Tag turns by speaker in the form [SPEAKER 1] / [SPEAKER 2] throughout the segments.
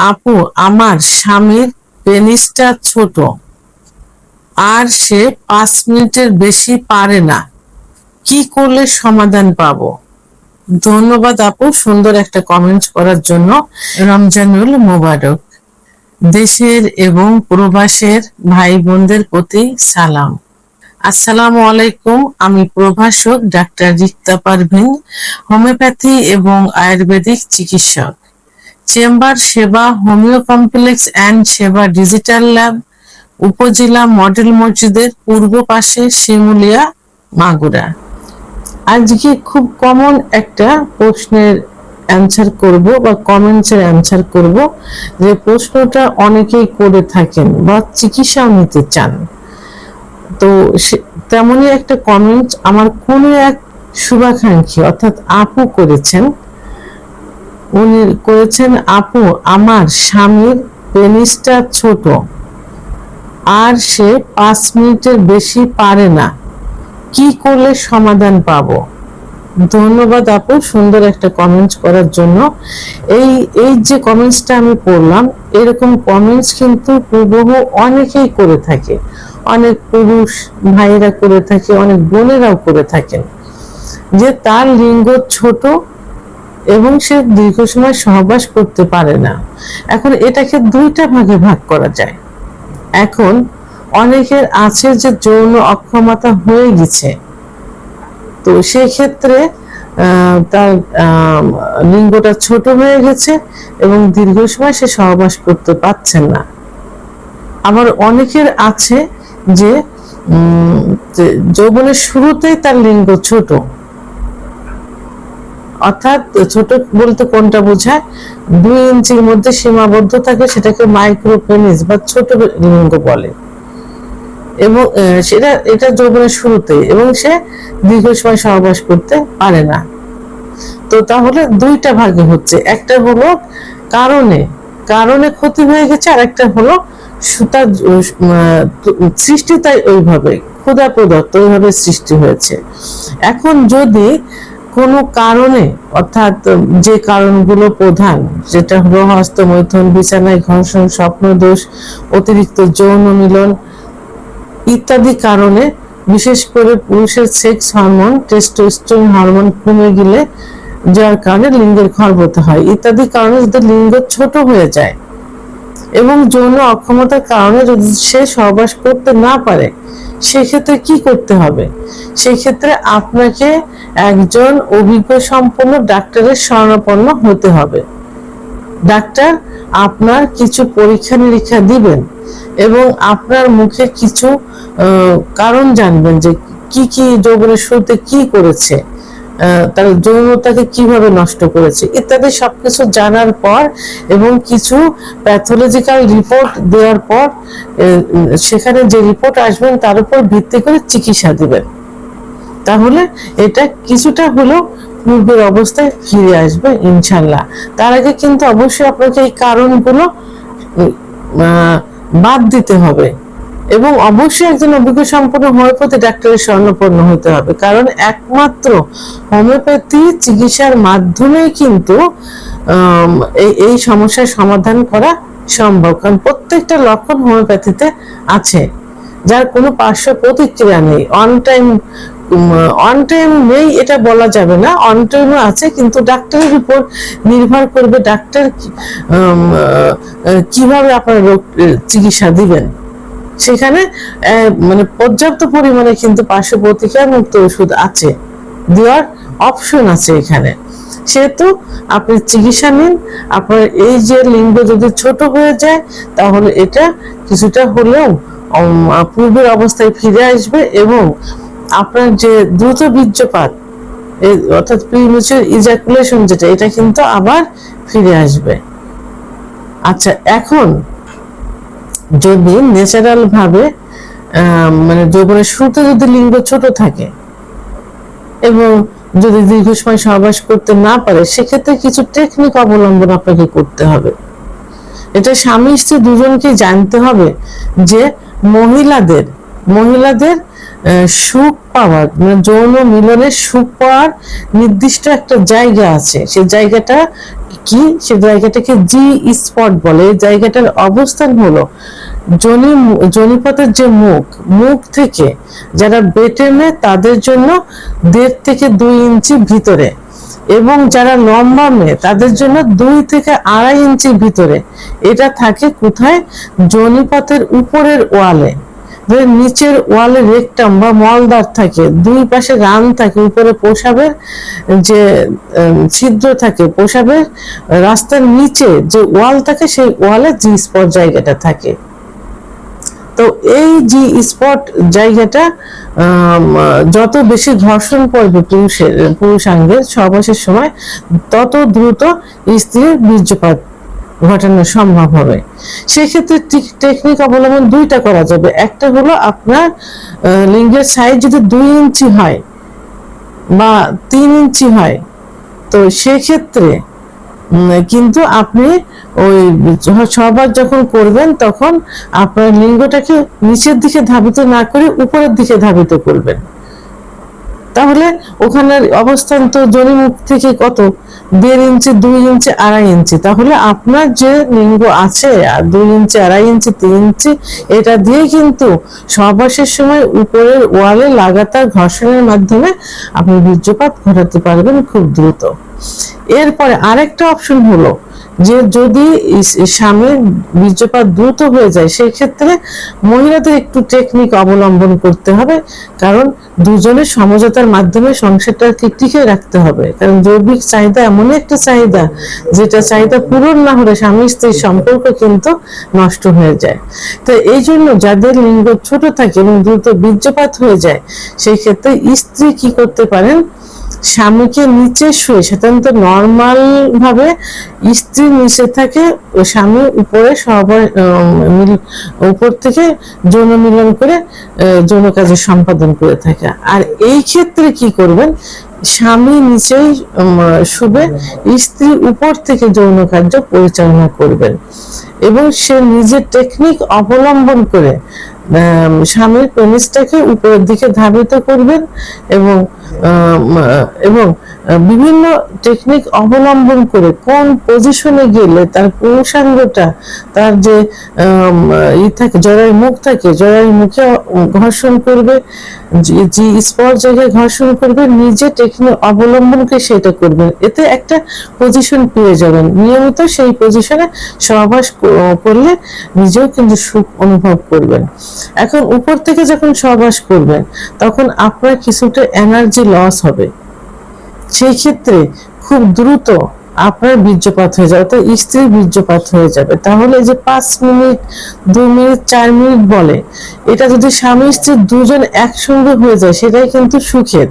[SPEAKER 1] আপু, আমার স্বামীর পেনিসটা ছোট আর সে 5 মিনিটের বেশি পারে না, কি করলে সমাধান পাবো? ধন্যবাদ আপু, সুন্দর একটা কমেন্ট করার জন্য। রমজানুল মোবারক। দেশের এবং প্রবাসের ভাই বোনদের প্রতি সালাম। আসসালামু আলাইকুম। আমি প্রভাষক ডাক্তার রিক্তা পারভিন, হোমিওপ্যাথি এবং আয়ুর্বেদিক চিকিৎসক। চেম্বার সেবা হোমিও কমপ্লেক্স অ্যান্ড সেবা ডিজিটাল ল্যাব, উপজেলা মডেল মসজিদের পূর্ব পাশে, শিমুলিয়া, মাগুরা। আজকে খুব কমন একটা প্রশ্নের অ্যান্সার করব বা কমেন্টসের অ্যান্সার করব, যে প্রশ্নটা অনেকেই করে থাকেন বা চিকিৎসা নিতে চান। তো তেমনই একটা কমেন্ট আমার কোনো এক শুভাকাঙ্ক্ষী অর্থাৎ আপু করেছেন। উনি করেছেন, আপু, আমার স্বামীর পেনিসটা ছোট আর সে 5 মিনিটের বেশি পারে না, কি করলে সমাধান পাবো? ধন্যবাদ আপু, সুন্দর একটা কমেন্টস করার জন্য। এই যে কমেন্টসটা আমি পড়লাম, এরকম কমেন্টস কিন্তু বহু অনেকেই করে থাকে, অনেক পুরুষ ভাইরা করে থাকে, অনেক বোনেরাও করে থাকেন, যে তার লিঙ্গ ছোট এবং সে দীর্ঘ সময় সহবাস করতে পারে না। এখন এটাকে দুইটা ভাগে ভাগ করা যায়। এখন অনেকের আছে যে যৌন অক্ষমতা হয়ে গেছে, তো সেই ক্ষেত্রে তার লিঙ্গটা ছোট হয়ে গেছে এবং দীর্ঘ সময় সে সহবাস করতে পারছেন না। আবার অনেকের আছে যে যৌবনের শুরুতেই তার লিঙ্গ ছোট, অর্থাৎ ছোট বলতে কোনটা বোঝায়, 2 ইঞ্চির মধ্যে সীমাবদ্ধ থাকে, সেটাকে মাইক্রো পেনিস বা ছোট লিঙ্গ বলে, এবং এটা যৌবনের শুরুতে, এবং সে দীর্ঘ সময় সহবাস করতে পারে না। তো তাহলে দুইটা ভাগে হচ্ছে, একটা হলো কারণে ক্ষতি হয়ে গেছে, আর একটা হলো সুতা সৃষ্টি, তাই ওইভাবে ক্ষুধা প্রদত্ত ওইভাবে সৃষ্টি হয়েছে। এখন যদি কোনো কারণে, অর্থাৎ যে কারণগুলো প্রধান, যেটা হলো হস্তমৈথুন, বিছানায় ঘর্ষণ, স্বপ্নদোষ, অতিরিক্ত যৌন মিলন ইত্যাদি কারণে, বিশেষ করে পুরুষের সেক্স হরমোন টেস্টোস্টেরন হরমোন কমে গেলে, যার কারণে লিঙ্গের খর্বতা হয় ইত্যাদি কারণে যদি লিঙ্গ ছোট হয়ে যায় এবং যৌন অক্ষমতার কারণে যদি সে সহবাস করতে না পারে, সেক্ষেত্রে কি করতে হবে? সেক্ষেত্রে আপনাকে একজন অভিজ্ঞ সম্পন্ন ডাক্তারের শরণাপন্ন হতে হবে। ডাক্তার আপনার কিছু পরীক্ষা নিরীক্ষা দিবেন এবং আপনার মুখে কিছু কারণ জানবেন, যে কি কি যৌবনের শুরুতে কি করেছে, তার যৌনতাকে কিভাবে নষ্ট করেছে ইত্যাদি সবকিছু জানার পর এবং কিছু প্যাথোলজিক্যাল রিপোর্ট দেওয়ার পর, সেখানে যে রিপোর্ট আসবেন তার উপর ভিত্তি করে চিকিৎসা দিবেন। তাহলে এটা কিছুটা হলেও পূর্বের অবস্থায় ফিরে আসবে ইনশাল্লাহ। তার আগে কিন্তু অবশ্যই আপনাকে এই কারণগুলো বাদ দিতে হবে এবং অবশ্যই একজন অভিজ্ঞ সম্পন্ন হোমিওপ্যাথি ডাক্তারের শরণাপন্ন হতে হবে, কারণ একমাত্র হোমিওপ্যাথি চিকিৎসার মাধ্যমেই কিন্তু এই সমস্যার সমাধান করা সম্ভব। কারণ প্রত্যেকটা লক্ষণ হোমিওপ্যাথিতে আছে, যার কোনো পার্শ্ব প্রতিক্রিয়া নেই। অন টাইম নেই এটা বলা যাবে না, অন টাইমও আছে, কিন্তু ডাক্তারের উপর নির্ভর করবে ডাক্তার কিভাবে আপনার রোগ চিকিৎসা দিবেন। সেখানে মানে পর্যাপ্ত পরিমাণে কিন্তু পার্শ্ব প্রতিক্রিয়া মুক্ত ওষুধ আছে, দেওয়ার অপশন আছে এখানে। সেহেতু আপনি চিকিৎসা নিন। আপনার এই যে লিঙ্গ যদি ছোট হয়ে যায়, তাহলে এটা কিছুটা হলেও পূর্বের অবস্থায় ফিরে আসবে এবং আপনার যে দ্রুত বীর্যপাত, অর্থাৎ প্রিম্যাচুর ইজাকুলেশন যেটা, এটা কিন্তু আবার ফিরে আসবে। আচ্ছা, এখন যদি ন্যাচারাল ভাবে মানে যৌবনের শুরুতে যদি লিঙ্গ ছোট থাকে এবং যদি দীর্ঘ সময় সহবাস করতে না পারে, সেক্ষেত্রে কিছু টেকনিক অবলম্বন আপনাকে করতে হবে। এটা স্বামী স্ত্রী দুজনকে জানতে হবে যে মহিলাদের সুখ পাওয়ার, মানে যৌন মিলনের সুখ পাওয়ার নির্দিষ্ট একটা জায়গা আছে, সেই জায়গাটা কি, সে জায়গাটাকে জি স্পট বলে। এই জায়গাটার অবস্থান হলো যোনিপথের যে মুখ থেকে যারা বেটে নেয় তাদের জন্য 1.5 থেকে 2 ইঞ্চি ভিতরে, এবং যারা লম্বা মেয়ে তাদের জন্য 2 থেকে 2.5 ইঞ্চি ভিতরে। এটা থাকে কোথায়? যোনিপথের উপরের ওয়ালে। নিচের ওয়ালে রেকটাম বা মলদ্বার থাকে, দুই পাশে রান থাকে, উপরে প্রসাবের যে ছিদ্র থাকে, প্রসাবের রাস্তার নিচে যে ওয়াল থাকে সেই ওয়ালে জি স্পট জায়গাটা থাকে। তো এই জি স্পট জায়গাটা যত বেশি ঘর্ষণ পড়বে পুরুষাঙ্গের সহবাসের সময়, তত দ্রুত স্ত্রীর বীর্যপাত ঘটানো সম্ভব হবে। সেক্ষেত্রে টেকনিক অবলম্বন দুইটা করা যাবে। একটা হলো আপনার লিঙ্গের সাইজ যদি 2 ইঞ্চি হয় বা 3 ইঞ্চি হয়, তো সেক্ষেত্রে কিন্তু আপনি ওই সহবাস যখন করবেন তখন আপনার লিঙ্গটাকে নিচের দিকে ধাবিত না করে উপরের দিকে ধাবিত করবেন। তাহলে ওখানের অবস্থান তো যোনিমুখ থেকে কত 1.5 ইঞ্চি, 2 ইঞ্চি, 2.5 ইঞ্চি। তাহলে আপনার যে লিঙ্গ আছে 2 ইঞ্চি, 2.5 ইঞ্চি, 3 ইঞ্চি, এটা দিয়ে কিন্তু সহবাসের সময় উপরের ওয়ালে লাগাতার ঘর্ষণের মাধ্যমে আপনি বীর্যপাত ঘটাতে পারবেন খুব দ্রুত। এরপরে আরেকটা অপশন হলো যে যদি স্বামীর বীর্যপাত দ্রুত হয়ে যায়, সেই ক্ষেত্রে মহিলাদের একটু টেকনিক অবলম্বন করতে হবে, কারণ দুজনের সমঝোতার মাধ্যমে সংসারটাকে টিকে রাখতে হবে। কারণ জৈবিক চাহিদা এমন একটা চাহিদা, যেটা চাহিদা পূরণ না হলে স্বামী স্ত্রীর সম্পর্ক কিন্তু নষ্ট হয়ে যায়। তো এই জন্য যাদের লিঙ্গ ছোট থাকে এবং দ্রুত বীর্যপাত হয়ে যায়, সেই ক্ষেত্রে স্ত্রী কি করতে পারেন, স্বামীকে নিচে শুয়ে, সাধারণত নর্মাল ভাবে স্ত্রী নিচে থাকে, স্বামী উপরে উপর থেকে যৌন মিলন করে যৌন কাজ সম্পাদন করে থাকে। আর এই ক্ষেত্রে কি করবেন, স্বামী নিচেই শুবে, স্ত্রী উপর থেকে যৌন কার্য পরিচালনা করবেন, এবং সে নিজের টেকনিক অবলম্বন করে স্বামীর পেনিসটাকে উপরের দিকে ধাবিত করবেন, এবং বিভিন্ন টেকনিক অবলম্বন করে কোন পজিশনে গেলে তার পুরুষাঙ্গটা, তার যে থাকে জরায়ু মুখ থাকে, জরায়ু মুখে ঘর্ষণ করবে, জি স্পট জায়গায় ঘর্ষণ করবে, নিজে টেকনিক অবলম্বন করে সেটা করবেন। এতে একটা পজিশন পেয়ে যাবেন, নিয়মিত সেই পজিশনে সহবাস করলে নিজেও কিন্তু সুখ অনুভব করবেন। এখন উপর থেকে যখন সহবাস করবেন তখন আপনার কিছুটা এনার্জি লস হবে, সেই ক্ষেত্রে খুব দ্রুত আপনার বীর্যপাত হয়ে যাবে, তো স্ত্রীর বীর্যপাত হয়ে যাবে। তাহলে যে 5 মিনিট, 2 মিনিট, 4 মিনিট বলে, এটা যদি স্বামী স্ত্রী দুজন একসঙ্গে হয়ে যায় সেটাই কিন্তু সুখের।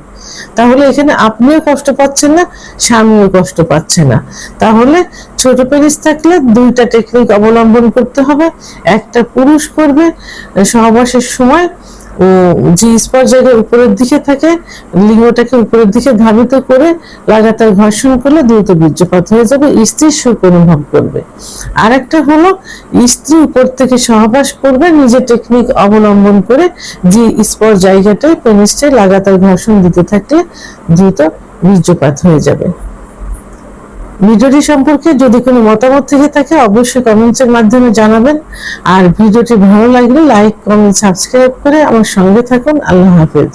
[SPEAKER 1] তাহলে এখানে আপনিও কষ্ট পাচ্ছেন না, স্বামীও কষ্ট পাচ্ছে না। তাহলে ছোট পেনিস থাকলে দুইটা টেকনিক অবলম্বন করতে হবে। একটা পুরুষ করবে সহবাসের সময় যে স্পট জায়গায় উপরের দিকে থাকে, লিঙ্গটাকে উপরের দিকে ধাবিত করে লাগাতার ঘর্ষণ করলে দ্রুত বীর্যপাত হয়ে যাবে, স্ত্রী সুখ অনুভব করবে। আর একটা হলো স্ত্রী উপর থেকে সহবাস করবে নিজের টেকনিক অবলম্বন করে, যে স্পট জায়গাটায় পেনিসটায় লাগাতার ঘর্ষণ দিতে থাকলে দ্রুত বীর্যপাত হয়ে যাবে। ভিডিওটি সম্পর্কে যদি কোনো মতামত থেকে থাকে অবশ্যই কমেন্টসের মাধ্যমে জানাবেন। আর ভিডিওটি ভালো লাগলে লাইক, কমেন্ট, সাবস্ক্রাইব করে আমার সঙ্গে থাকুন। আল্লাহ হাফেজ।